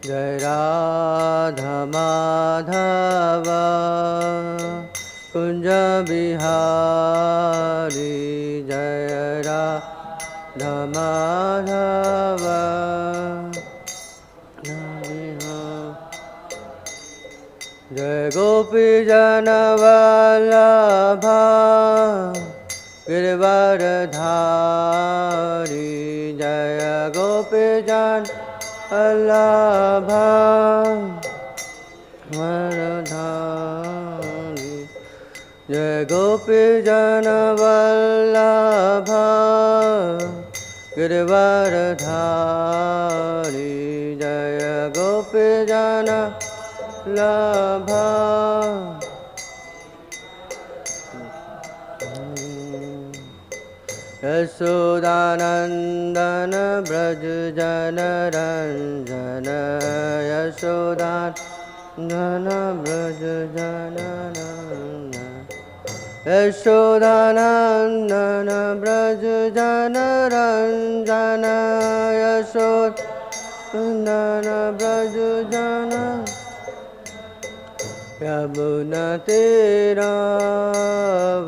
Jai Radha Madhava Kunja Bihari Jai Radha Madhava Jai Gopi Jana Vallabha Girivardhari Jaya Gopi Jana Vallabha Giridharidhari Jai Gopi Jana Vallabha Girivardhari Jaya Gopi Jana Labha Yasodanandana Braj Jana Ranjana Yasodanandana Braj Jana Ranjana Yasodanandana Braj Jana Ranjana Yasodanandana Braj Jana Yamuna Tira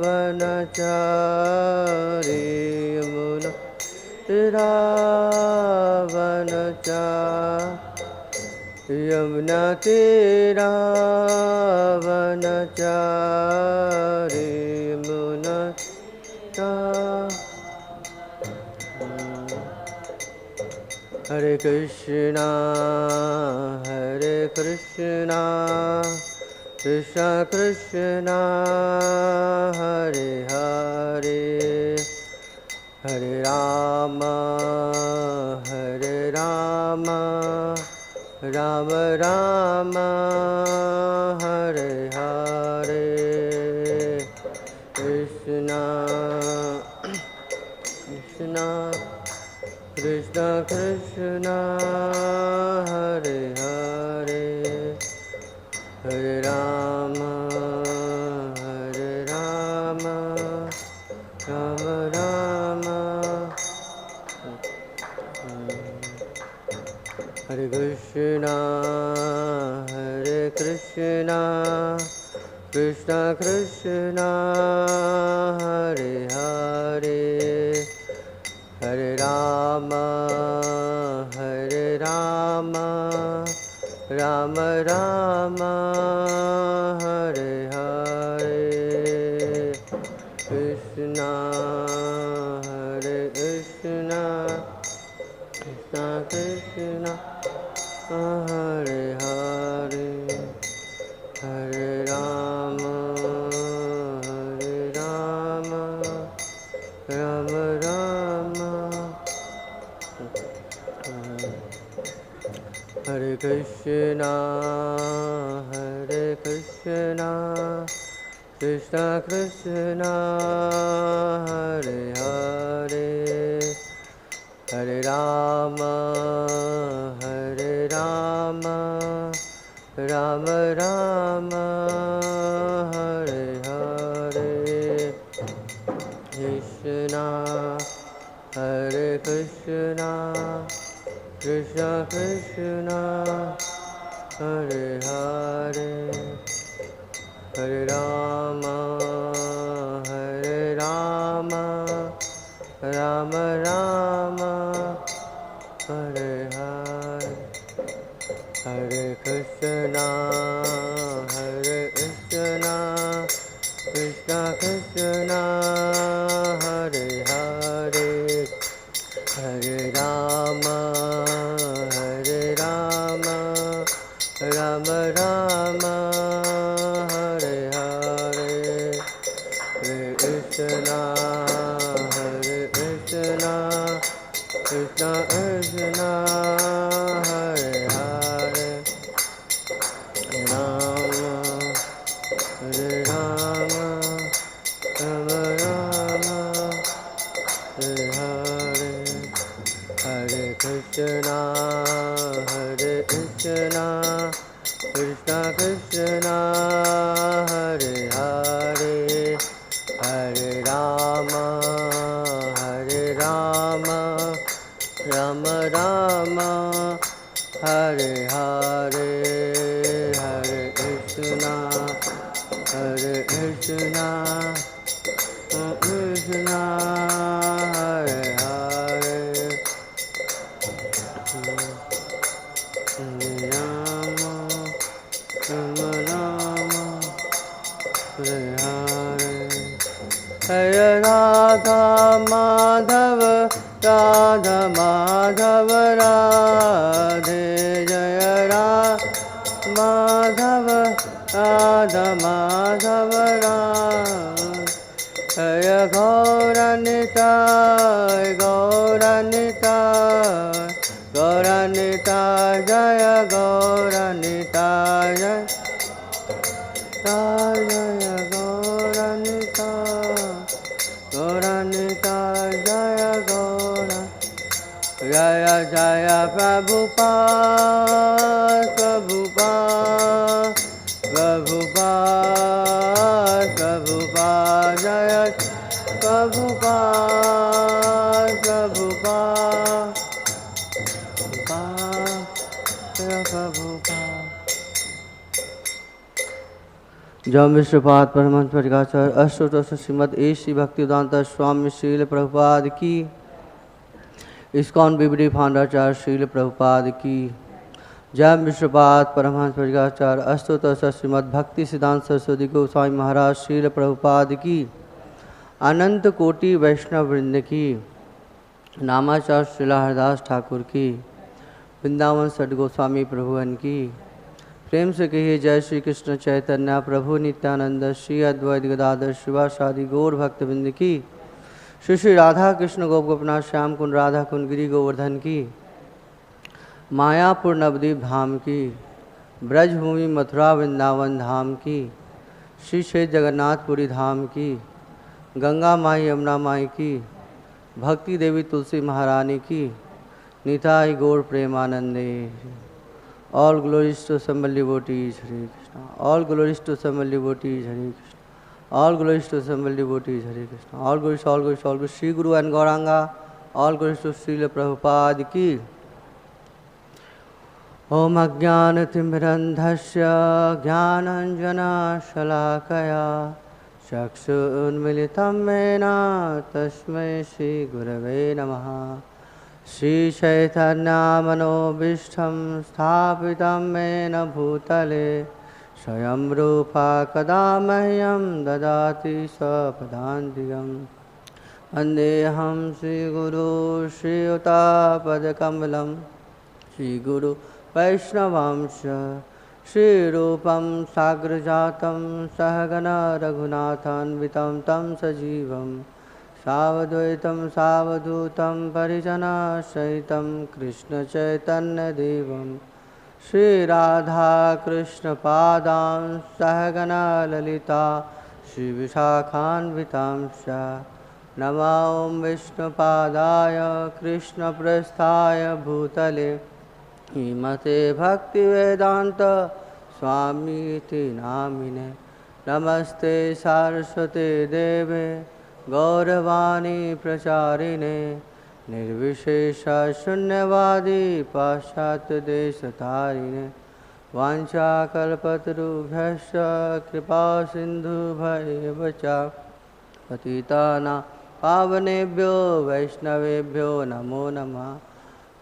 Vanachari Yamuna Tira Vanachari Yamuna Tira Vanachari Yamuna Tira Hare Krishna Hare Krishna Krishna Krishna Hare Hare Hare Rama Hare Rama Rama Rama Hare Hare Krishna Krishna Krishna Krishna Hare Hare Hare Rama Hare Rama Rama Rama Hare Krishna Hare Krishna Krishna Krishna Hare Hare Hare Rama Hare Rama Rama Rama Hare Hare Krishna Hare Krishna Krishna Krishna Hare Hare Hare Rama Hare Rama Rama Rama Hare Krishna Hare Krishna Krishna Krishna Hare Hare Hare Rama Hare Rama Rama Rama Hare Hare Krishna Hare Krishna Krishna Krishna Hare Hare Hare Rama Hare Rama Rama Rama Hare Hare Hare Krishna Hare Krishna Krishna Krishna Hare Hare Hare Rama Hare Rama Rama Rama Hare Hare Hare Krishna Hare Krishna Krishna Krishna Hare Hare Rama Hare Rama Rama Rama Hare Hare Hare Krishna Hare Krishna Krishna Krishna Hare Hare Hare Rama Hare Rama Ram Rama Hare Hare Hare Krishna Hare Krishna Krishna Hare Hare Hare Rama Rama Rama Hare Hare Hare Radha Madhava Radha Madhava Radhe Jaya Radha Madhava Radha Madhava Radhe Jaya Gauranitai Gauranitai Gauranitai Jaya Gauranitai Jaya Gauranitai Gauranitai Jaya Gauranitai Jaya Jaya Prabhupada Prabhupada Prabhupada Prabhupada Jaya Prabhupada Prabhupada Prabhupada जब विश्वपाद परमहंस परिकाचार्य अष्टोत्तर श्रीमद श्री भक्तिवेदांत स्वामी श्रील प्रभुपाद की, ISKCON बीबी founder Srila Prabhupada की जय। विश्वपाद परमहंस परिकाचार्य अष्टोत्तर श्रीमद भक्ति सिद्धांत सरस्वती गोस्वामी महाराज श्रील प्रभुपाद की, अनंत कोटि वैष्णव वृंद की, नामाचार्य श्रीला हरिदास ठाकुर की, वृंदावन सट गोस्वामी प्रभुवन की। प्रेम से कहिए जय श्री कृष्ण चैतन्य प्रभु नित्यानंद श्री अद्वैत गदाधर शिवासादि गौर भक्तवृंद की, श्री श्री राधा कृष्ण गोप गोपनाथ श्याम कुंड राधा कुंड गिरी गोवर्धन की, मायापुर नवद्वीप धाम की, ब्रजभूमि मथुरा वृंदावन धाम की, श्री क्षेत्र जगन्नाथपुरी धाम की, गंगा माई यमुना माई की, भक्ति देवी तुलसी महारानी की, निताई गौर प्रेमानंदे। All glories to assembled devotees, Hare Krishna. All glories to assembled devotees, Hare Krishna. All glories to assembled devotees, Hare Krishna. All glories, all glories, all glories. Shri Guru and Gauranga. All glories to Srila Prabhupada ki. Om Ajnanatimmirandhasya Jnananjana Shalakaya Chaksu Unmilitam Mena Tasmai Shri Gurave Namaha. Shri Chaitanya Manobishtham Sthapitam Mena Bhutale Swayam Rupa Kadamahyam Dadati Sapadandiyam Andeham Shri Guru Shri Yuta Padakamalam Shri Guru Vaishnavamsha Shri Rupam Sagrajatam Sahagana Raghunathan Vitam Tam Sajivam Savadvaitam Savadutam Parijana Shaitam Krishna Chaitanya Devam Shri Radha Krishna Padam Sahagana Lalita Shri Vishakhan Vitamsha Nama Om Vishnu Padaya Krishna Prasthaya Bhutale Himate Bhakti Vedanta Swami Iti Namine Namaste Saraswate Deve Gauravani Pracharine Nirvishesha Shunyavadi Pashat Deshatarine Vancha Kalpatarubhyasya Kripa Sindhu Bhayavacha Patitana Pavanebhyo Vaishnavebhyo Namo Namah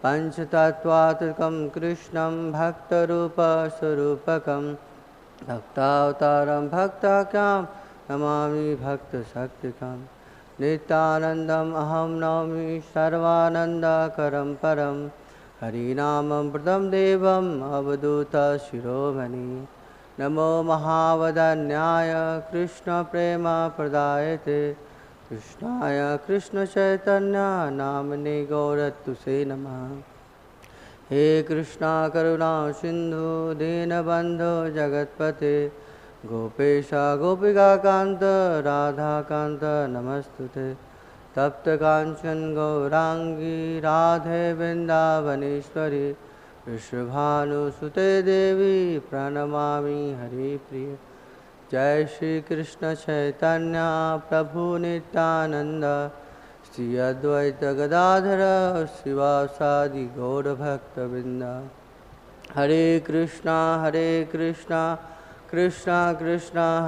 Panchatattvatakam Krishnam Bhaktarupa Sarupakam Bhaktavtaram Bhaktakyam Namami Bhakta Shaktikam Nityanandam Aham Nami Sarvananda Karam Param Harinamam Pradam Devam Avaduta Shiromani Namo Mahavadanyaya Krishna Prema Pradayate Krishnaya Krishna Chaitanya Namane Gauratuse Namah He Krishna Karuna Sindhu Dinabandhu Jagatpate Gopesha Gopika Kanta Radha Kanta Namastute Tapta Kanchan Gaurangi Radhe Vrindavaneshwari Vishwabhanu Sute Devi Pranamami Hari Priya Jai Shri Krishna Chaitanya Prabhu Nityananda Sri Advaita Gadadhara Sivasadi Gaura Bhakta Vrinda. Hare Krishna Krishna Krishna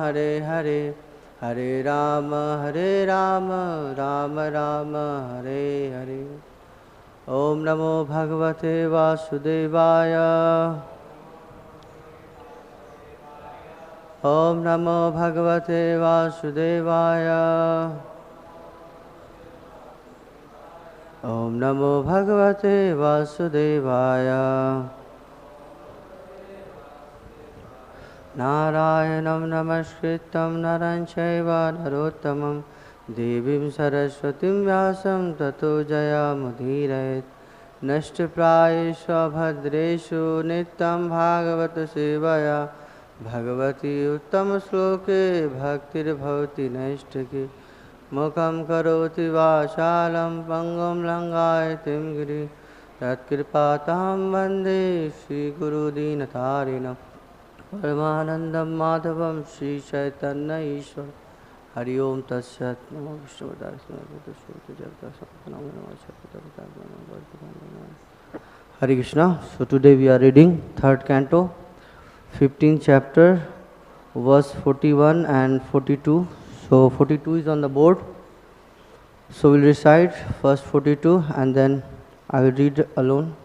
Hare Hare, Hare Rama Rama Rama Hare Hare. Om Namo Bhagavate Vasudevaya. Om Namo Bhagavate Vasudevaya. Om Namo Bhagavate Vasudevaya. Narayanam Namaskritam Naran Chaiva Narottamam Devim Saraswatim Vyasam Tato Jayamudhirayet. Nashtaprayeshu Bhadreshu Nityam Bhagavata Sevaya Bhagavati Uttam Sloke Bhaktir Bhavati Nashtake. Mukham karoti vachalam pangam langayatim giri tatkripatam vande Shri Guru Dinatarinam Paramanandam Madhavam Shri Chaitanya Ishwar. Hari Om Tatsat Namo Vishnu Hare Krishna. So today we are reading third canto, 15th chapter, verse 41 and 42. So 42 is on the board. So we'll recite first 42 and then I will read alone.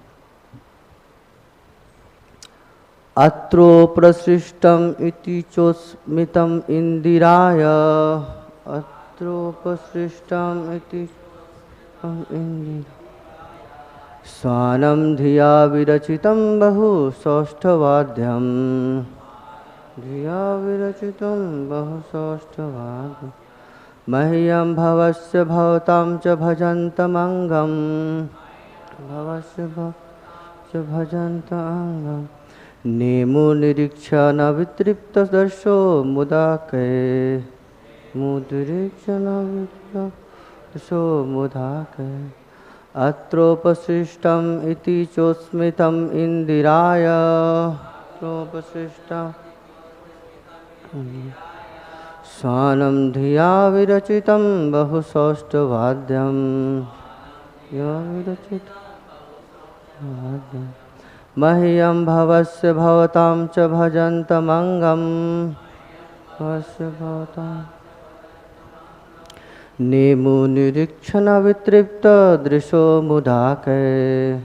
Atro prasrishtam iti chosmitam indiraya. Atro prasrishtam iti indiraya. Swanam dhiya virachitam bahu saushtavadyam. Dhiya virachitam bahu saushtavadyam. Mahyam bhavasya bhavatam cha bhajantamangam. Bhavasya bhavasya bhajantamangam. Nemo nirikshana vitripta darsho mudake. Mudrikshana vitripta darsho mudake. Atropasishtam iti chosmitam indiraya. Atropasishtam Swanam dhiya virachitam bahu saushtavadyam. Ya virachitam Mahyam bhavasya bhavatam cha bhajantamangam. Bhavasya bhavatam Nemo nirikshana vitripta drisho mudake.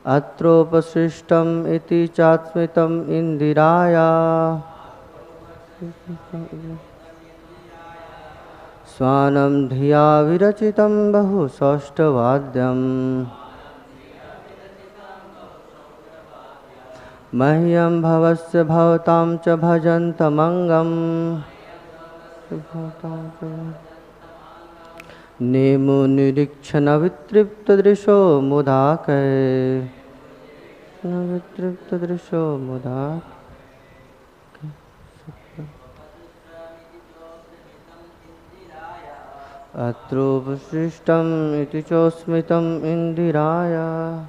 Atropasishtam iti chatsmitam indiraya. Swanam dhiya virachitam bahu saushtavadyam. Mahyam bhavasya bhavatam cha bhajantamangam. Nemo nirikshana vitripta drisho mudake. Vitripta drisho mudake. Atropasishtam iti chosmitam indiraya.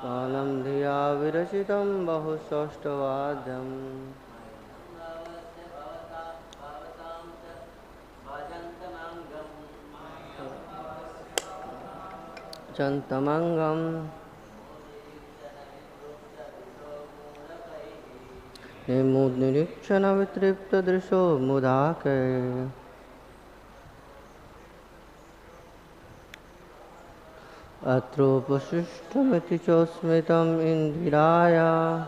Swanam dhiya virachitam bahu saushtavadyam. Chantamangam Nemo nirikshana vitripta drisho mudake. Atropasishtam iti chosmitam indiraya.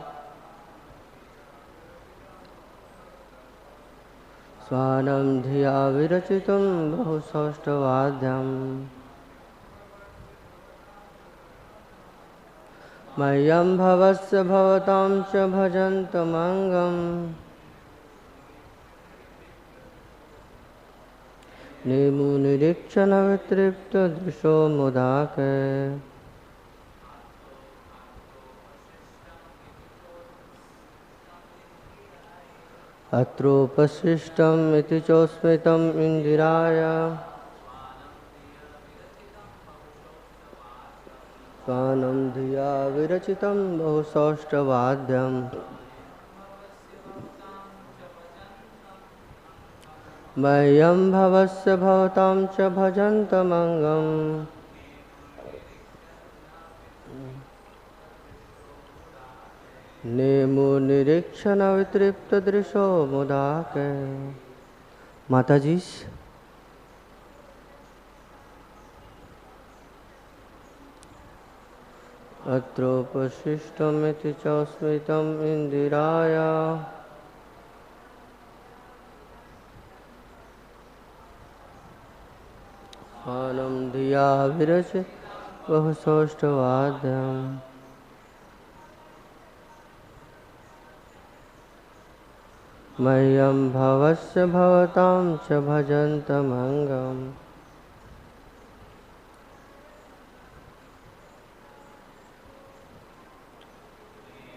Swanam dhiya virachitam bahu saushtavadyam. Mayam bhavasya bhavatam cha bhajantamangam. Nemo nirikshana vitripta drisho mudake. Atropasishtam iti chosmitam indiraya. Swanam dhiya virachitam bahu saushtavadyam. मह्यं भवस्य भवतां च भजन्तमङ्गम् Nemo निरीक्षण वितृप्त दृशो मुदाके। माताजी, अत्रोपशिष्टमिति च स्मृतम् इन्दिराय आनं धिया विरच बहुसौष्ठवाद्यम् मह्यं भवस्य भवतां च भजन्तमङ्गम्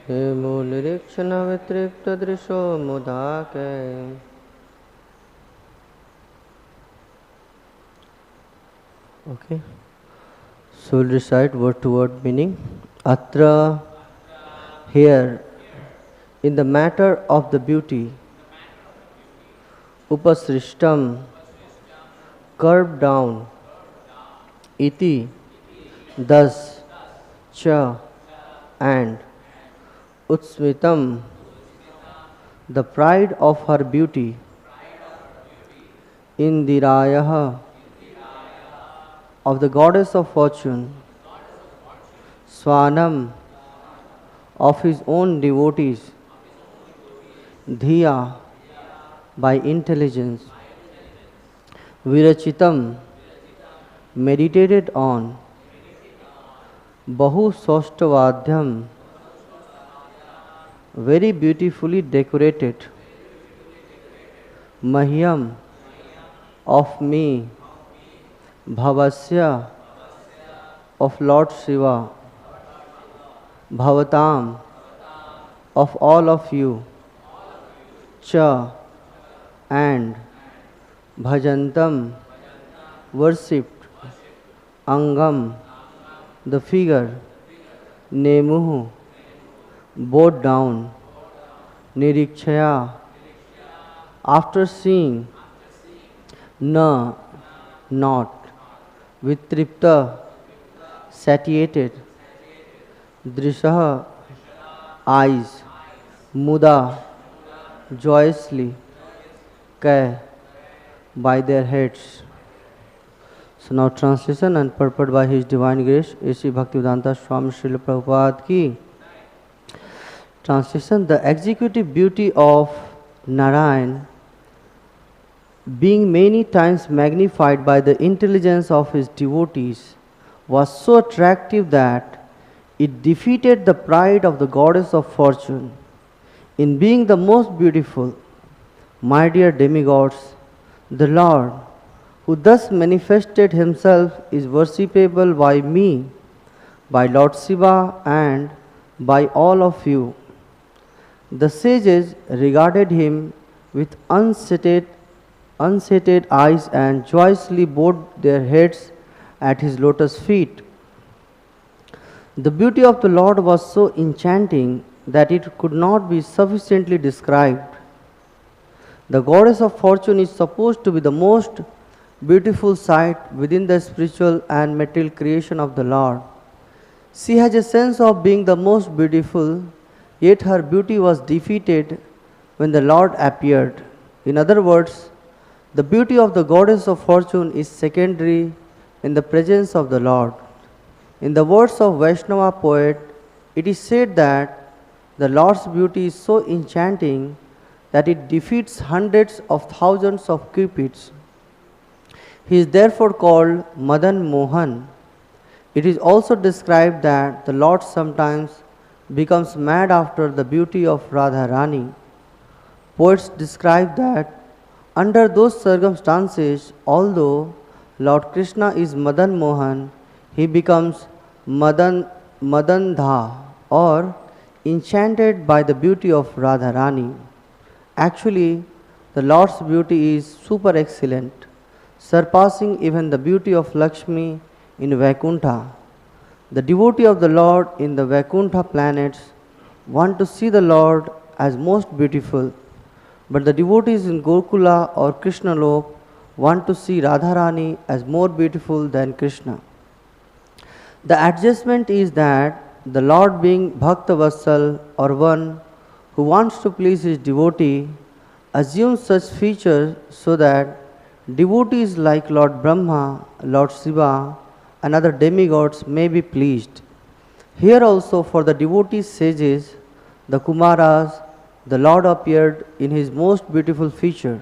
हेमो निरीक्षण वितृप्त दृशो मुदाके। Okay, so we'll recite word to word meaning. Atra, here, in the matter of the beauty, upasrishtam, curved down, iti, thus, cha, and, utsmitam, the pride of her beauty, indirayaha, of the goddess of fortune, swanam, of his own devotees, dhiya, by intelligence, virachitam, meditated on, bahu sostavadhyam, very beautifully decorated, mahyam, of me, bhavasya, of Lord Shiva, bhavatam, of all of you, cha, and, bhajantam, worshipped, angam, the figure, nemuhu, bowed down, nirikshaya, after seeing, na, not, vitripta, satiated, drishaha, eyes, muda, joyously, kai, by their heads. So now translation and purport by His Divine Grace, A.C. Bhaktivedanta Swami Srila Prabhupada ki. Translation: the executive beauty of Narayan, being many times magnified by the intelligence of his devotees, was so attractive that it defeated the pride of the goddess of fortune. In being the most beautiful, my dear demigods, the Lord, who thus manifested himself, is worshipable by me, by Lord Shiva, and by all of you. The sages regarded him with unsated eyes and joyously bowed their heads at his lotus feet. The beauty of the Lord was so enchanting that it could not be sufficiently described. The goddess of fortune is supposed to be the most beautiful sight within the spiritual and material creation of the Lord. She has a sense of being the most beautiful, yet her beauty was defeated when the Lord appeared. In other words, the beauty of the goddess of fortune is secondary in the presence of the Lord. In the words of Vaishnava poet, it is said that the Lord's beauty is so enchanting that it defeats hundreds of thousands of cupids. He is therefore called Madan Mohan. It is also described that the Lord sometimes becomes mad after the beauty of Radharani. Poets describe that under those circumstances, although Lord Krishna is Madan Mohan, he becomes Madandha, or enchanted by the beauty of Radharani. Actually, the Lord's beauty is super excellent, surpassing even the beauty of Lakshmi in Vaikuntha. The devotee of the Lord in the Vaikuntha planets want to see the Lord as most beautiful, But the devotees in Gokula or Krishna Lok want to see Radharani as more beautiful than Krishna. The adjustment is that the Lord, being Bhakta Vatsal or one who wants to please his devotee, assumes such features so that devotees like Lord Brahma, Lord Shiva, and other demigods may be pleased. Here also, for the devotee sages, the Kumaras, the Lord appeared in his most beautiful feature,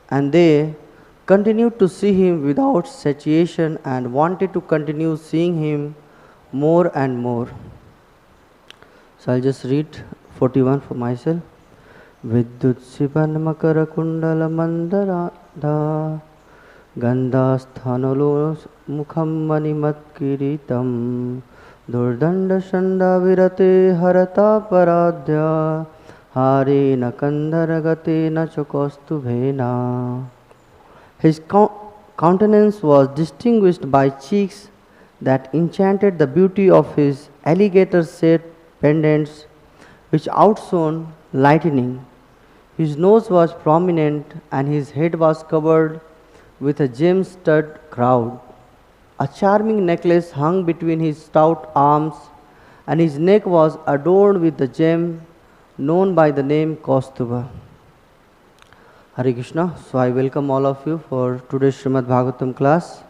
and they continued to see him without satiation and wanted to continue seeing him more and more. So I'll just read 41 for myself. Vidyut-kṣipan-makara-kuṇḍala-maṇḍanārha gaṇḍa-sthalonnasa-mukhaṁ maṇimat-kirīṭam dor-daṇḍa-ṣaṇḍa-vivare haratā para-ardhya hāreṇa kandhara-gatena kaustubhena. His countenance was distinguished by cheeks that enchanted the beauty of his alligator-shaped pendants, which outshone lightning. His nose was prominent, and his head was covered with a gem-studded crown. A charming necklace hung between his stout arms, and his neck was adorned with the gem known by the name Kaustubha. Hare Krishna. So I welcome all of you for today's Srimad Bhagavatam class.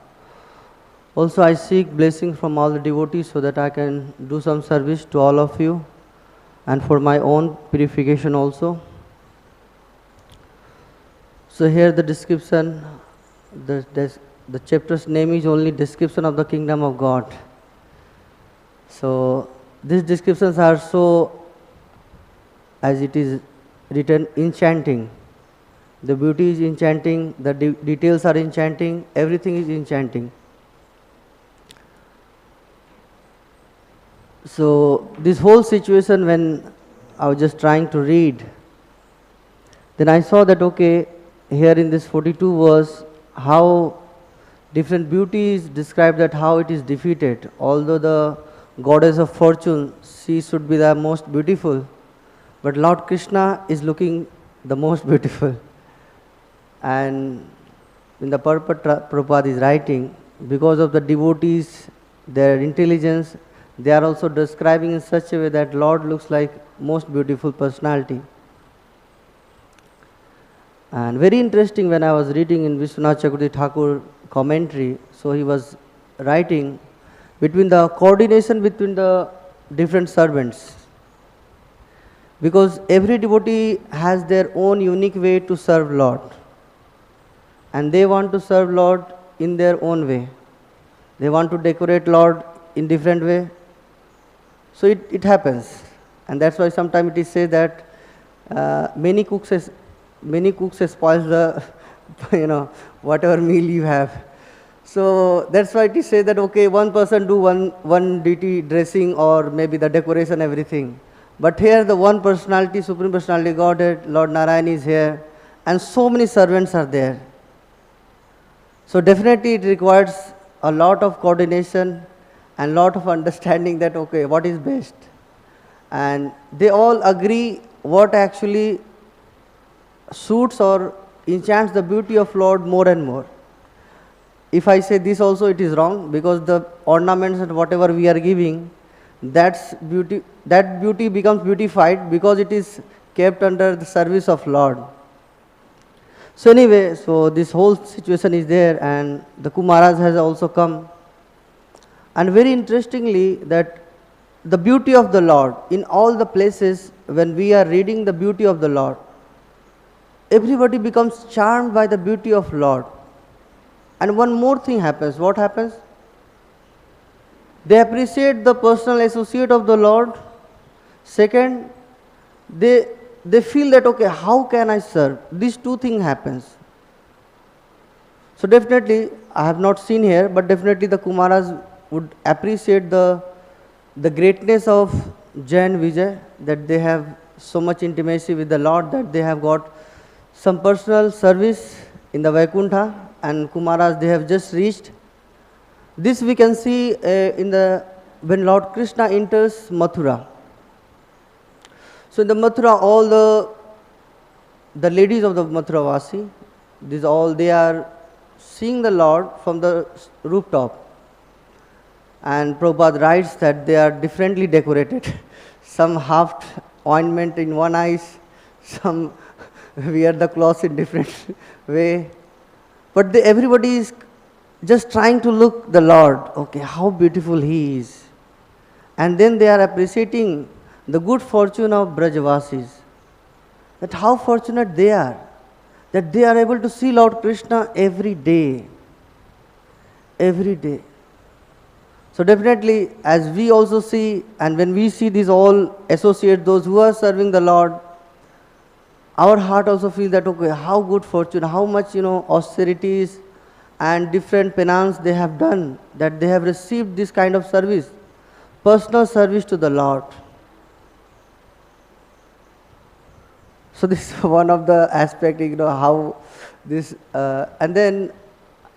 Also I seek blessing from all the devotees so that I can do some service to all of you and for my own purification also. So here the description, the chapter's name is only Description of the Kingdom of God. So these descriptions are so, as it is written, enchanting. The beauty is enchanting, the details are enchanting, everything is enchanting. So this whole situation, when I was just trying to read, then I saw that okay, here in this 42 verse, how different beauty is described, that how it is defeated. Although the goddess of fortune, she should be the most beautiful, but Lord Krishna is looking the most beautiful. And in the Prabhupada is writing, because of the devotees, their intelligence, they are also describing in such a way that Lord looks like most beautiful personality. And very interesting, when I was reading in Vishwanath Chakravarti Thakur commentary, so he was writing between the coordination between the different servants. Because every devotee has their own unique way to serve Lord. And they want to serve Lord in their own way. They want to decorate Lord in different way. So it happens. And that's why sometimes it is said that many cooks spoils the whatever meal you have. So that's why it is said that okay, one person do one duty, dressing or maybe the decoration, everything. But here the one personality, Supreme Personality Godhead, Lord Narayana is here, and so many servants are there. So definitely it requires a lot of coordination and lot of understanding that okay, what is best. And they all agree what actually suits or enchants the beauty of Lord more and more. If I say this also, it is wrong, because the ornaments and whatever we are giving, that beauty becomes beautified because it is kept under the service of Lord. So anyway, so this whole situation is there, and the Kumaras has also come. And very interestingly, that the beauty of the Lord, in all the places when we are reading the beauty of the Lord, everybody becomes charmed by the beauty of Lord. And one more thing happens. What happens? They appreciate the personal associate of the Lord. Second, they feel that okay, how can I serve? These two things happens. So definitely, I have not seen here, but definitely the Kumaras would appreciate the greatness of Jai and Vijay, that they have so much intimacy with the Lord, that they have got some personal service in the Vaikuntha, and Kumaras, they have just reached. This we can see when Lord Krishna enters Mathura. So in the Mathura, all the ladies of the Mathuravasi, these all, they are seeing the Lord from the rooftop. And Prabhupada writes that they are differently decorated. Some half ointment in one eyes, some wear the clothes in different way. But everybody is just trying to look the Lord, okay, how beautiful He is. And then they are appreciating the good fortune of Brajavasis, that how fortunate they are, that they are able to see Lord Krishna every day. Every day. So definitely, as we also see, and when we see these all associates, those who are serving the Lord, our heart also feels that, okay, how good fortune, how much, austerities and different penance they have done, that they have received this kind of service, personal service to the Lord. So this is one of the aspects, how this, and then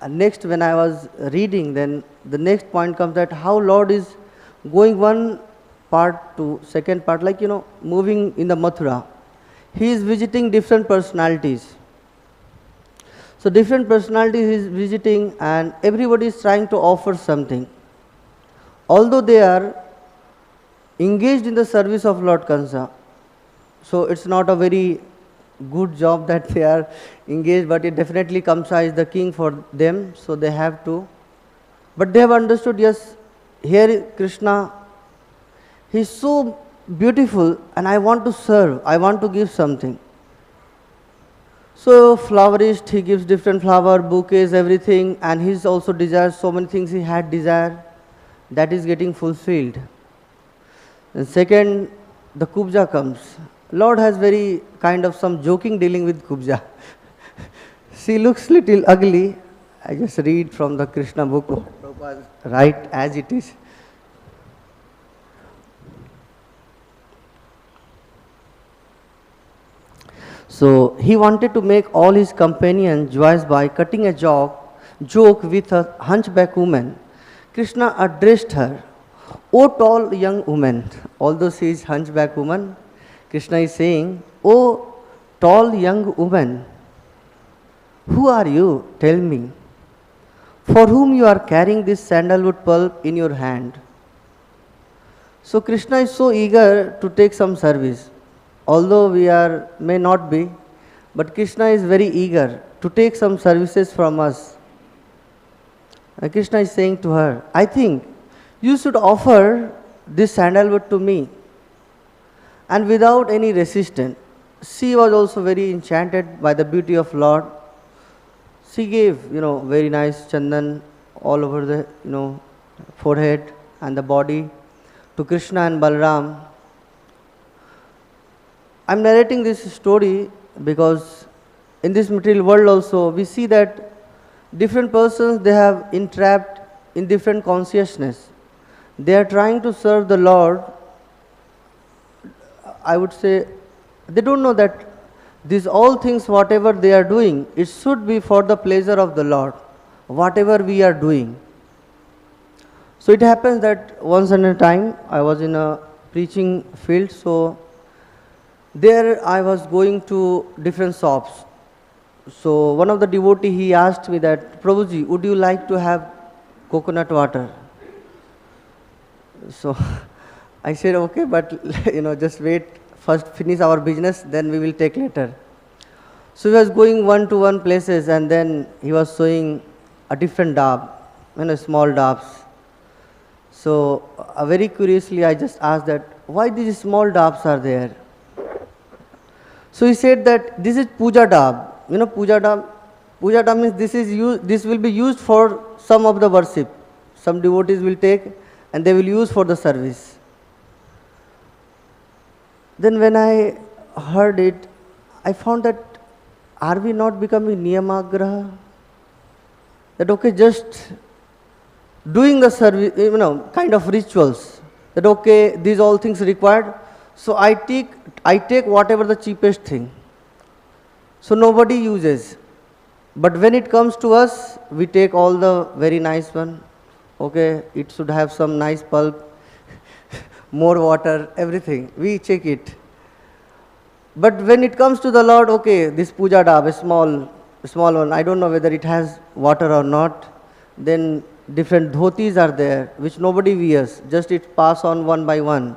next when I was reading, then the next point comes that how Lord is going one part to second part, like, moving in the Mathura. He is visiting different personalities. So different personalities he is visiting, and everybody is trying to offer something. Although they are engaged in the service of Lord Kansa, so it's not a very good job that they are engaged, but it definitely Kamsa is the king for them, so they have to. But they have understood, yes, here is Krishna, he is so beautiful and I want to serve, I want to give something. So flowerist, he gives different flower, bouquets, everything, and he also desires so many things he had desired, that is getting fulfilled. And second, the Kubja comes. Lord has very kind of some joking dealing with Kubja. She looks little ugly. I just read from the Krishna book, Prabhupada, right as it is. So he wanted to make all his companions joyous by cutting a joke with a hunchback woman. Krishna addressed her, "O tall young woman," although she is hunchback woman, Krishna is saying, "O tall young woman, who are you? Tell me, for whom you are carrying this sandalwood pulp in your hand?" So Krishna is so eager to take some service. Although we may not be, but Krishna is very eager to take some services from us. And Krishna is saying to her, "I think you should offer this sandalwood to me." And without any resistance, she was also very enchanted by the beauty of Lord. She gave, very nice chandan all over the, forehead and the body to Krishna and Balram. I am narrating this story because in this material world also we see that different persons, they have entrapped in different consciousness. They are trying to serve the Lord. I would say they don't know that these all things, whatever they are doing, it should be for the pleasure of the Lord, whatever we are doing. So it happens that once in a time I was in a preaching field, so there I was going to different shops. So one of the devotee, he asked me that, "Prabhuji, would you like to have coconut water?" So I said, "Okay, but just wait, first finish our business, then we will take later." So he was going one to one places, and then he was showing a different dab, small dabs. So very curiously I just asked that, why these small dabs are there? So he said that this is puja dab. Puja dab. Puja dab means this will be used for some of the worship. Some devotees will take and they will use for the service. Then when I heard it, I found that, are we not becoming niyamagraha? That okay, just doing the service, kind of rituals. That okay, these all things required. So I take whatever the cheapest thing. So nobody uses. But when it comes to us, we take all the very nice one. Okay, it should have some nice pulp, more water, everything. We check it. But when it comes to the Lord, okay, this puja dab, a small one, I don't know whether it has water or not. Then different dhotis are there, which nobody wears, just it pass on one by one.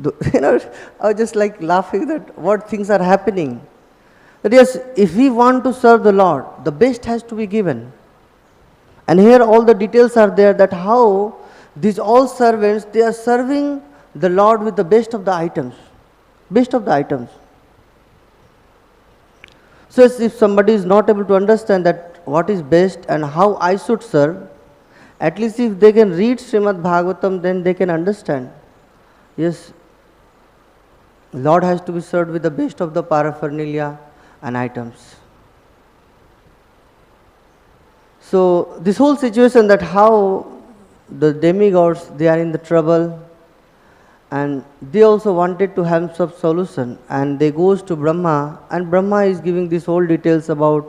I was just like laughing that what things are happening. That yes, if we want to serve the Lord, the best has to be given. And here all the details are there that how these all servants, they are serving the Lord with the best of the items. Best of the items. So if somebody is not able to understand that what is best and how I should serve, at least if they can read Srimad Bhagavatam, then they can understand. Yes, Lord has to be served with the best of the paraphernalia and items. So this whole situation that how the demigods, they are in the trouble, and they also wanted to have some solution, and they goes to Brahma, and Brahma is giving these whole details about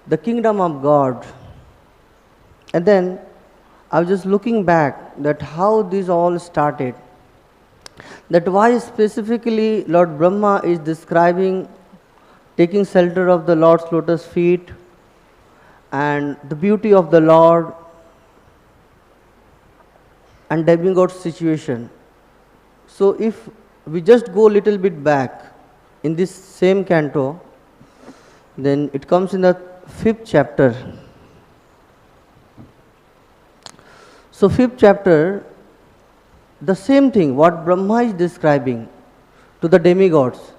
the kingdom of God. And then I was just looking back that how this all started, that why specifically Lord Brahma is describing taking shelter of the Lord's lotus feet and the beauty of the Lord and demigod situation. So if we just go a little bit back in this same canto, then it comes in the 5th chapter. So 5th chapter, the same thing what Brahma is describing to the demigods.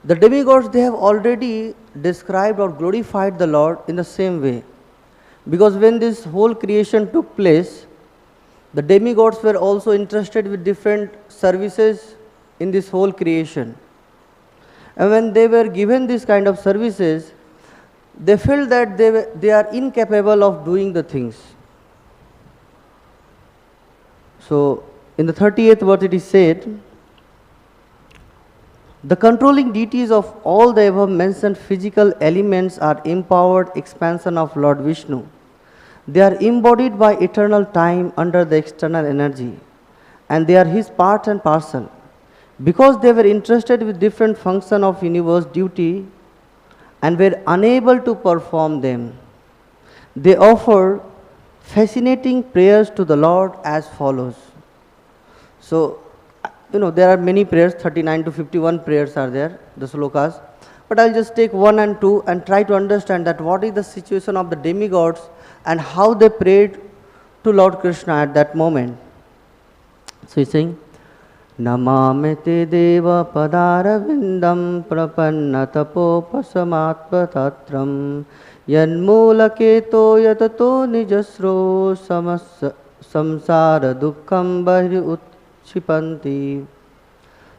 The demigods, they have already described or glorified the Lord in the same way. Because when this whole creation took place, the demigods were also interested with different services in this whole creation. And when they were given this kind of services, they felt that they are incapable of doing the things. So in the 38th verse it is said, the controlling deities of all the above mentioned physical elements are empowered expansion of Lord Vishnu. They are embodied by eternal time under the external energy, and they are his part and parcel. Because they were interested with different function of universe duty and were unable to perform them, they offer fascinating prayers to the Lord as follows. So, there are many prayers, 39 to 51 prayers are there, the slokas. But I'll just take 1 and 2 and try to understand that what is the situation of the demigods and how they prayed to Lord Krishna at that moment. So he's saying, Namamete deva padaravindam prapannatapopasamatpatatram yanmulaketo yatato nijasro samsara dukkham vidyut-kṣipanti.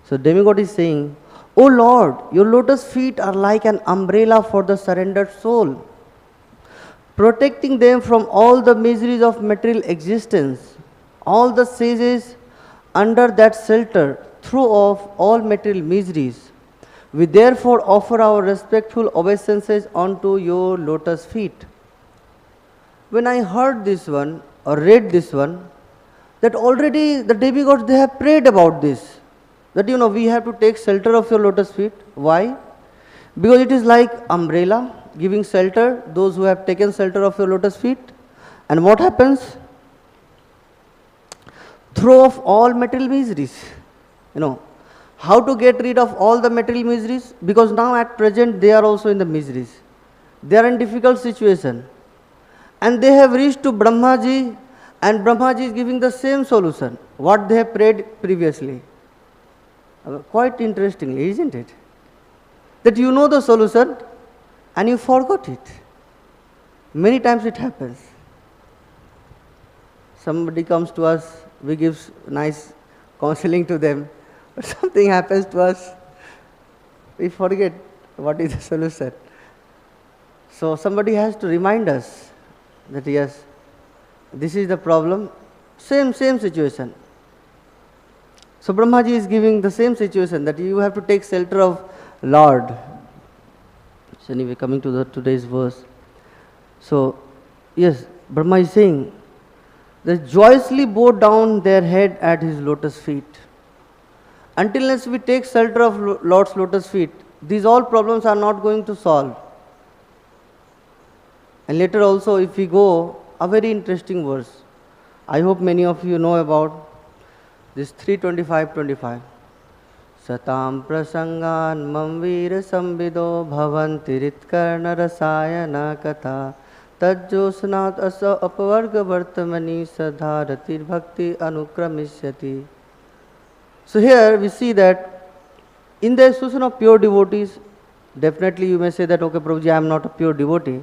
So demigod is saying, O Lord, your lotus feet are like an umbrella for the surrendered soul, protecting them from all the miseries of material existence. All the sages under that shelter throw off all material miseries. We therefore offer our respectful obeisances unto your lotus feet. When I heard this one or read this one, that already the demigods, they have prayed about this. That we have to take shelter of your lotus feet. Why? Because it is like umbrella giving shelter, those who have taken shelter of your lotus feet. And what happens? Throw off all material miseries. How to get rid of all the material miseries? Because now at present they are also in the miseries. They are in difficult situation. And they have reached to Brahmaji, and Brahmaji is giving the same solution, what they have prayed previously. Quite interestingly, isn't it? That you know the solution and you forgot it. Many times it happens. Somebody comes to us, we give nice counseling to them, but something happens to us, we forget what is the solution. So somebody has to remind us that yes, this is the problem, same situation. So Brahmaji is giving the same situation, that you have to take shelter of Lord. So anyway, coming to today's verse. So yes, Brahma is saying, they joyously bow down their head at his lotus feet. Until unless we take shelter of Lord's lotus feet, these all problems are not going to solve. And later also, if we go, a very interesting verse. I hope many of you know about this 3:25-25. Satam prasangan mamvir samvido bhavanti ritkarna rasayana katha tajjosnat asa apavarga vartamani sadharatir bhakti anukramisyati. So here we see that in the association of pure devotees, definitely you may say that, okay, Prabhuji, I am not a pure devotee,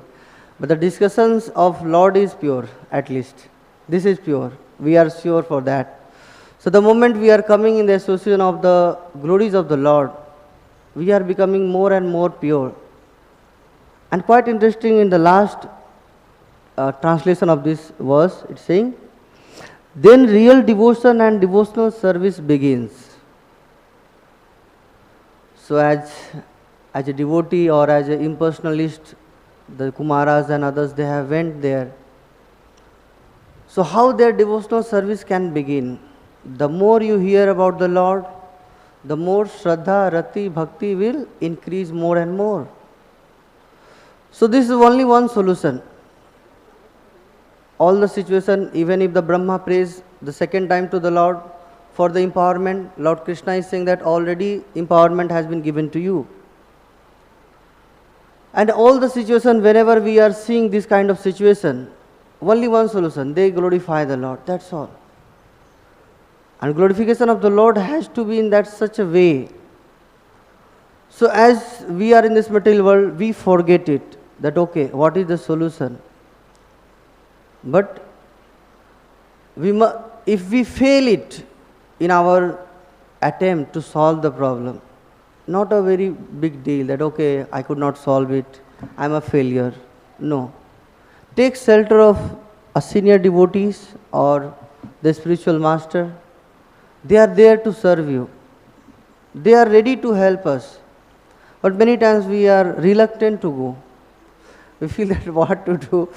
but the discussions of Lord is pure, at least. This is pure. We are sure for that. So the moment we are coming in the association of the glories of the Lord, we are becoming more and more pure. And quite interesting, in the last translation of this verse, it's saying, then real devotion and devotional service begins. So as a devotee or as an impersonalist, the Kumaras and others, they have went there. So how their devotional service can begin? The more you hear about the Lord, the more Shraddha, Rati, Bhakti will increase more and more. So this is only one solution. All the situation, even if the Brahma prays the second time to the Lord for the empowerment, Lord Krishna is saying that already empowerment has been given to you. And all the situation, whenever we are seeing this kind of situation, only one solution, they glorify the Lord, that's all. And glorification of the Lord has to be in that such a way. So as we are in this material world, we forget it, that okay, what is the solution? But if we fail it in our attempt to solve the problem, not a very big deal that okay, I could not solve it, I am a failure. No. Take shelter of a senior devotees or the spiritual master. They are there to serve you. They are ready to help us. But many times we are reluctant to go. We feel that what to do.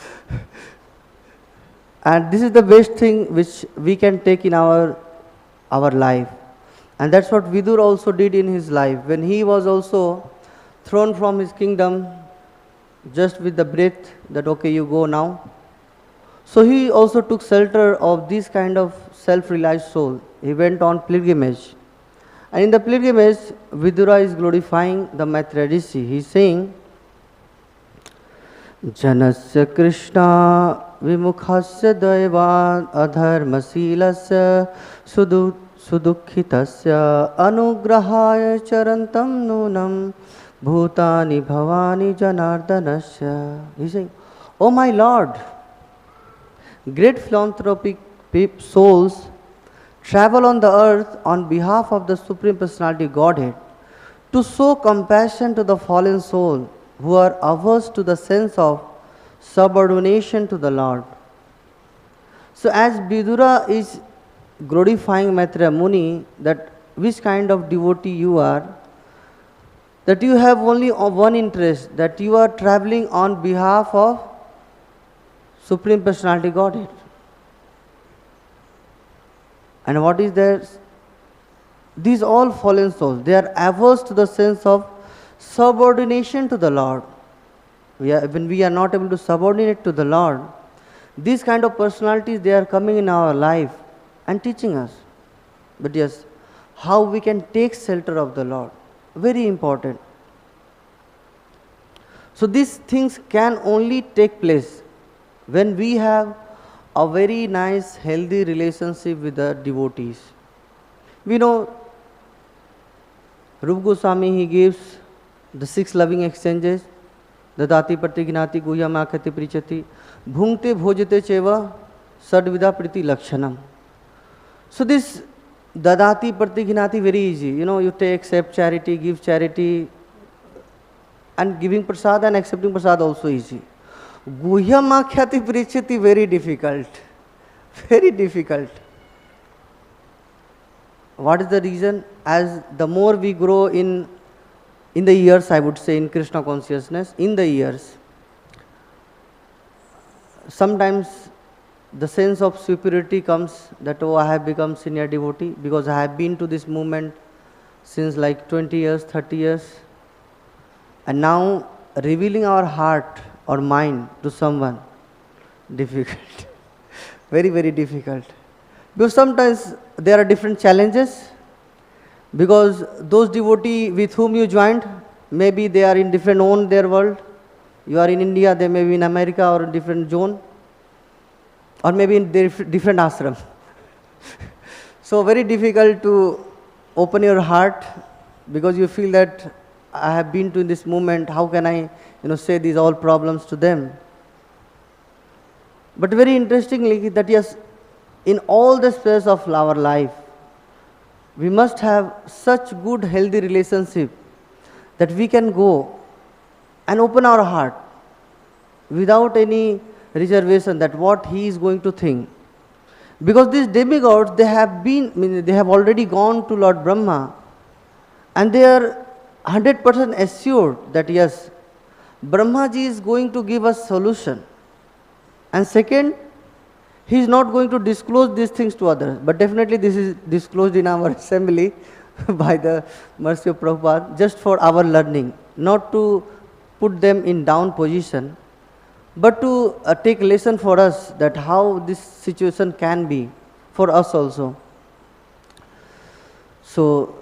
And this is the best thing which we can take in our life. And that's what Vidur also did in his life. When he was also thrown from his kingdom, just with the breath that okay, you go now. So he also took shelter of this kind of self-realized soul. He went on pilgrimage. And in the pilgrimage, Vidura is glorifying the Maitreya Rishi. He is saying, Janasya Krishna vimukhasya daivan adharmasilasya sudukhitasya anugrahaya charantam nunam bhutani bhavani janardanasya. He is saying, oh my Lord, great philanthropic souls travel on the earth on behalf of the Supreme Personality Godhead to show compassion to the fallen soul who are averse to the sense of subordination to the Lord. So as Vidura is glorifying Maitreya Muni, that which kind of devotee you are, that you have only one interest, that you are traveling on behalf of Supreme Personality Godhead. And what is there? These all fallen souls, they are averse to the sense of subordination to the Lord. When we are not able to subordinate to the Lord, these kind of personalities, they are coming in our life and teaching us. But yes, how we can take shelter of the Lord, very important. So these things can only take place when we have a very nice, healthy relationship with the devotees. We know Rupa Goswami, he gives the 6 loving exchanges, dadati pratignati guhyam akhati prichati bhungte bhojate cheva sadvida priti lakshanam. So this dadati pratignati, very easy. You take, accept charity, give charity, and giving prasad and accepting prasad also easy. Guhyam akhyati prichati, very difficult. Very difficult. What is the reason? As the more we grow in the years, I would say, in Krishna consciousness, in the years, sometimes the sense of superiority comes that, oh, I have become senior devotee because I have been to this movement since like 20 years, 30 years, and now revealing our heart or mind to someone, difficult. Very, very difficult. Because sometimes there are different challenges, because those devotees with whom you joined, maybe they are in different own their world. You are in India, they may be in America or a different zone, or maybe in different ashram. So very difficult to open your heart, because you feel that I have been to this movement, how can I say these all problems to them? But very interestingly, that yes, in all the spheres of our life, we must have such good healthy relationship that we can go and open our heart without any reservation that what he is going to think. Because these demigods, they have already gone to Lord Brahma, and they are 100% assured that yes, Brahmaji is going to give us solution. And second, he is not going to disclose these things to others, but definitely this is disclosed in our assembly by the mercy of Prabhupada, just for our learning, not to put them in down position, but to take lesson for us that how this situation can be for us also. So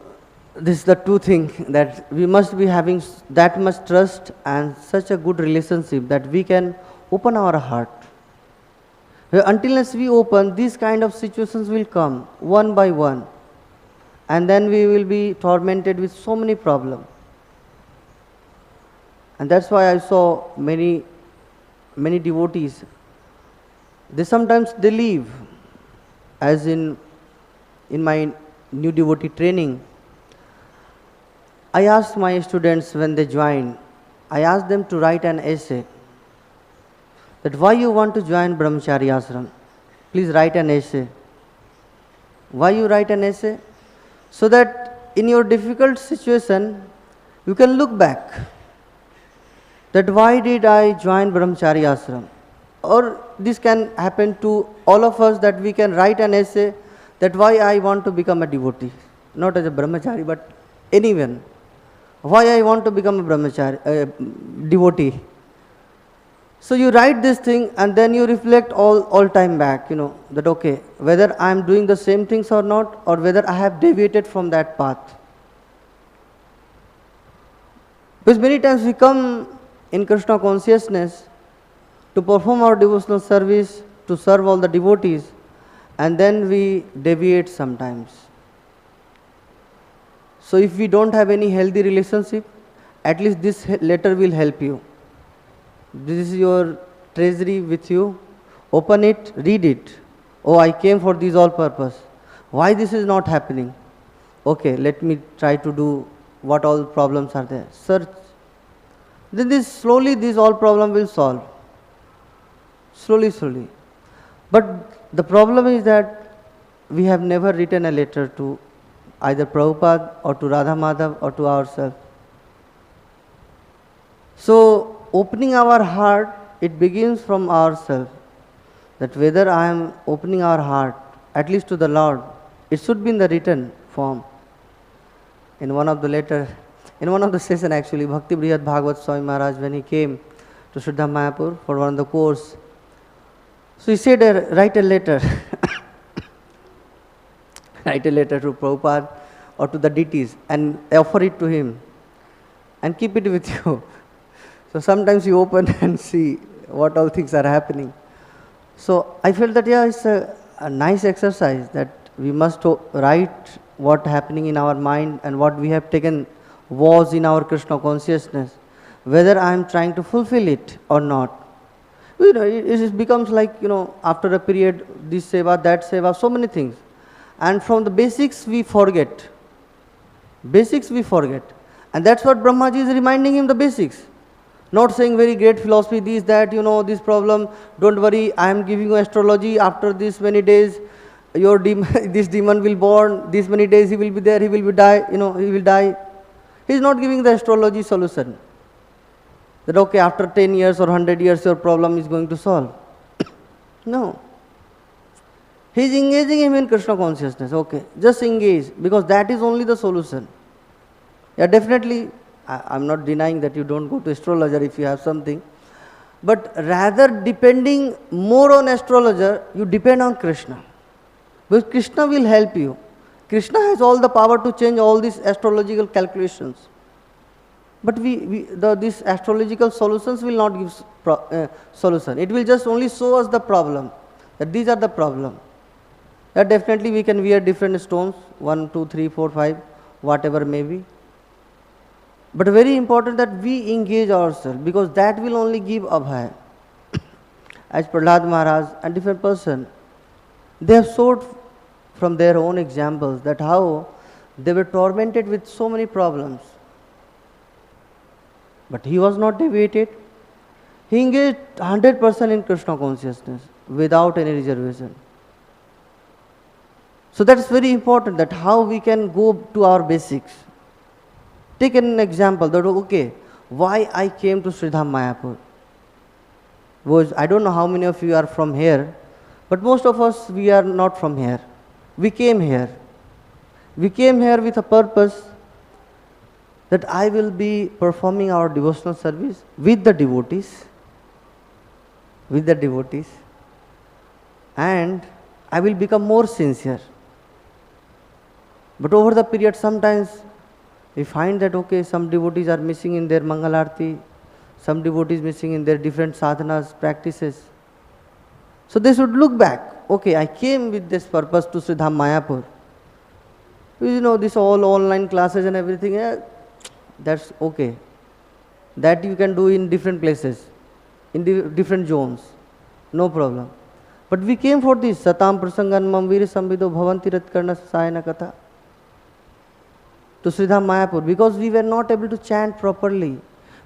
this is the two things, that we must be having that much trust and such a good relationship that we can open our heart. Until as we open, these kind of situations will come one by one, and then we will be tormented with so many problems. And that's why I saw many devotees, they leave. As in my new devotee training, I asked my students when they join, I asked them to write an essay, that why you want to join Brahmachari ashram. Please write an essay. Why you write an essay? So that in your difficult situation, you can look back, that why did I join Brahmachari ashram? Or this can happen to all of us, that we can write an essay that why I want to become a devotee, not as a Brahmachari, but anyone. Why I want to become a Brahmachari, devotee. So you write this thing, and then you reflect all time back, that okay, whether I am doing the same things or not, or whether I have deviated from that path. Because many times we come in Krishna consciousness to perform our devotional service, to serve all the devotees, and then we deviate sometimes. So if we don't have any healthy relationship, at least this letter will help you. This is your treasury with you. Open it, read it. Oh, I came for this all purpose. Why this is not happening? Okay, let me try to do what all problems are there. Search. Then slowly this all problem will solve. Slowly. But the problem is that we have never written a letter to either Prabhupada or to Radha Madhav or to ourselves. So opening our heart, it begins from ourselves. That whether I am opening our heart, at least to the Lord, it should be in the written form. In one of the session actually, Bhakti Brihad Bhagavat Swami Maharaj, when he came to Shuddha Mayapur for one of the course, so he said, write a letter. Write a letter to Prabhupada or to the deities and offer it to him and keep it with you. So sometimes you open and see what all things are happening. So I felt that it's a nice exercise, that we must write what happening in our mind and what we have taken was in our Krishna consciousness, whether I am trying to fulfill it or not. It becomes like, after a period, this seva, that seva, so many things. And from the basics we forget. And that's what Brahmaji is reminding him, the basics. Not saying very great philosophy, this, that, this problem, don't worry, I am giving you astrology, after this many days, this demon will born, this many days he will be there, he will die. He is not giving the astrology solution. That okay, after 10 years or 100 years your problem is going to solve. No. He is engaging him in Krishna consciousness, okay, just engage, because that is only the solution. Yeah, definitely, I'm not denying that you don't go to astrologer if you have something. But rather depending more on astrologer, you depend on Krishna. Because Krishna will help you. Krishna has all the power to change all these astrological calculations. But these astrological solutions will not give solution. It will just only show us the problem, that these are the problem. Yeah, definitely we can wear different stones, 1, 2, 3, 4, 5, whatever may be. But very important that we engage ourselves, because that will only give abhay. As Prahlad Maharaj and different person, they have showed from their own examples that how they were tormented with so many problems. But he was not deviated. He engaged 100% in Krishna consciousness without any reservation. So that is very important, that how we can go to our basics. Take an example that, okay, why I came to Sridham Mayapur. Was, I don't know how many of you are from here, but most of us, we are not from here. We came here. We came here with a purpose that I will be performing our devotional service with the devotees, and I will become more sincere. But over the period, sometimes we find that, okay, some devotees are missing in their Mangalarti, some devotees missing in their different sadhanas, practices. So they should look back. Okay, I came with this purpose to Sridham Mayapur. You know, this all online classes and everything, that's okay. That you can do in different places, in different zones, no problem. But we came for this, Satam Prasangan Mamvir Samvido Bhavanti Ratkarna Sayana Katha, to Sridham Mayapur, because we were not able to chant properly.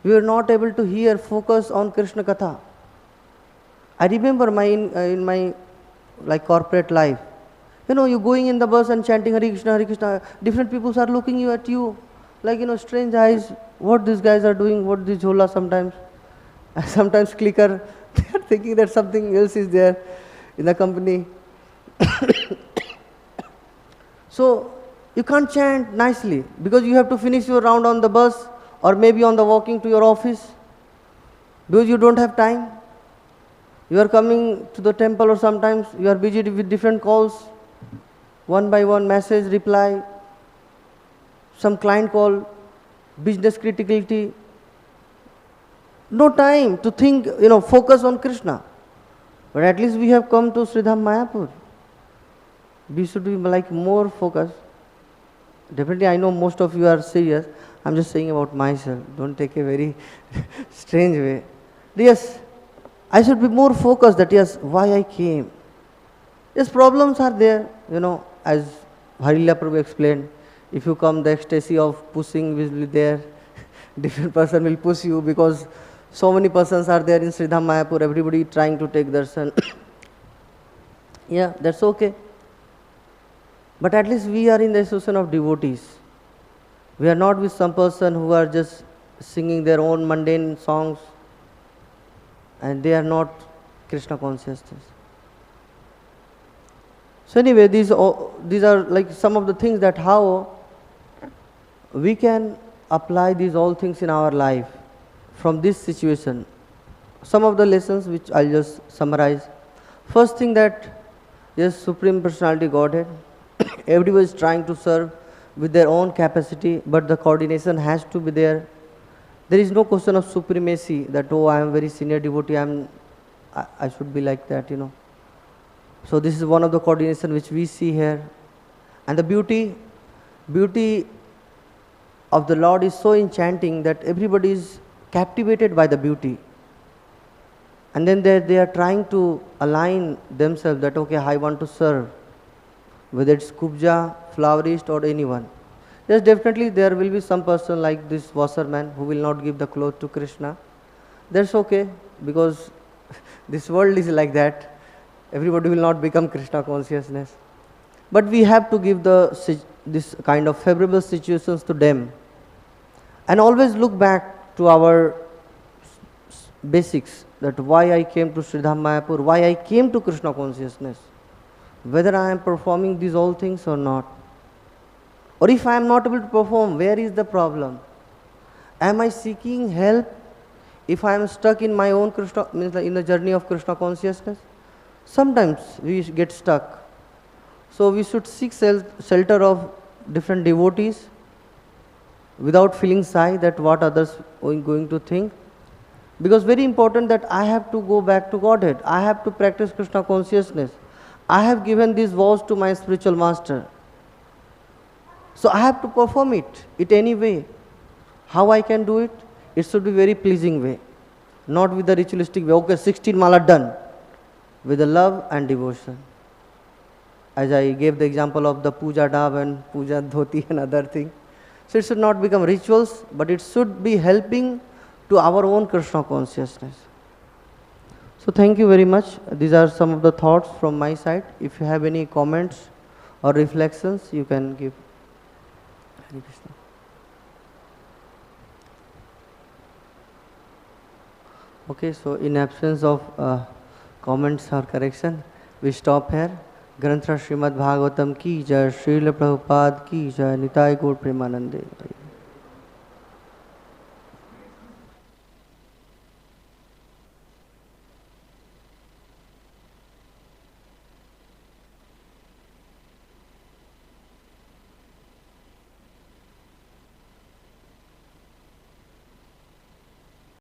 We were not able to hear, focus on Krishna Katha. I remember in my like corporate life, you know, you going in the bus and chanting Hare Krishna, different people are looking at you like, you know, strange eyes, what these guys are doing, what this jhola sometimes. Sometimes clicker, they are thinking that something else is there in the company. So, you can't chant nicely because you have to finish your round on the bus or maybe on the walking to your office, because you don't have time. You are coming to the temple, or sometimes you are busy with different calls, one by one message, reply, some client call, business criticality. No time to think, you know, focus on Krishna. But at least we have come to Sridham Mayapur. We should be like more focused. Definitely, I know most of you are serious. I'm just saying about myself. Don't take a very strange way. Yes, I should be more focused that yes, why I came. Yes, problems are there, you know, as Harilya Prabhu explained. If you come, the ecstasy of pushing will be there. Different person will push you because so many persons are there in Sridham Mayapur, everybody trying to take darshan. Yeah, that's okay. But at least we are in the association of devotees. We are not with some person who are just singing their own mundane songs and they are not Krishna consciousness. So anyway, these are like some of the things that how we can apply these all things in our life from this situation. Some of the lessons which I'll just summarize. First thing, that yes, Supreme Personality Godhead, everyone is trying to serve with their own capacity, but the coordination has to be there. There is no question of supremacy that, oh, I am very senior devotee, I should be like that, you know. So this is one of the coordination which we see here. And the beauty of the Lord is so enchanting that everybody is captivated by the beauty. And then they are trying to align themselves that, okay, I want to serve, whether it's kubja, flowerist or anyone. Yes, definitely there will be some person like this washerman who will not give the cloth to Krishna. That's okay, because this world is like that. Everybody will not become Krishna consciousness. But we have to give this kind of favorable situations to them. And always look back to our basics, that why I came to Sridham Mayapur, why I came to Krishna consciousness, whether I am performing these all things or not. Or if I am not able to perform, where is the problem? Am I seeking help if I am stuck in my own Krishna, means in the journey of Krishna consciousness? Sometimes we get stuck. So we should seek shelter of different devotees without feeling shy that what others are going to think. Because very important that I have to go back to Godhead. I have to practice Krishna consciousness. I have given these vows to my spiritual master. So I have to perform it any way. How I can do it? It should be very pleasing way. Not with the ritualistic way. Okay, 16 mala done. With the love and devotion. As I gave the example of the puja dab and puja dhoti and other thing. So it should not become rituals, but it should be helping to our own Krishna consciousness. So thank you very much. These are some of the thoughts from my side. If you have any comments or reflections, you can give. Hare Krishna. Okay, so in absence of comments or correction, we stop here. Granth Srimad Bhagavatam ki jai, Srila Prabhupada ki jai, Nitai Gaur Premanande.